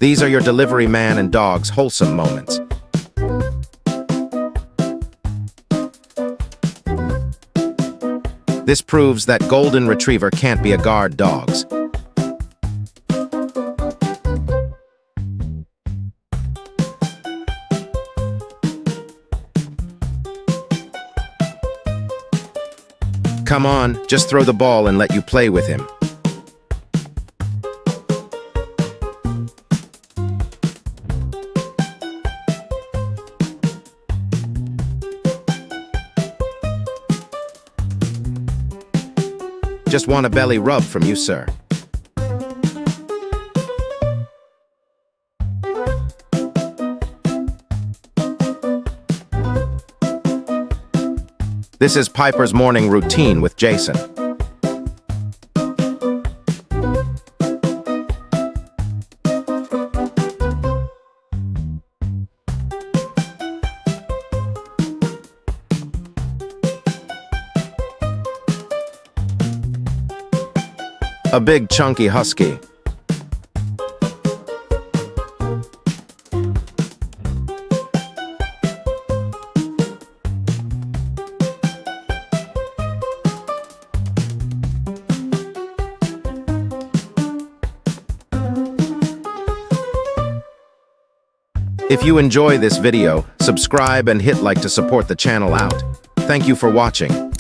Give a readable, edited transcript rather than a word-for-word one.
These are your delivery man and dog's wholesome moments. This proves that golden retriever can't be a guard dogs. Come on, just throw the ball and let you play with him. Just want a belly rub from you, sir. This is Piper's morning routine with Jason. A big chunky husky. If you enjoy this video, subscribe and hit like to support the channel out. Thank you for watching.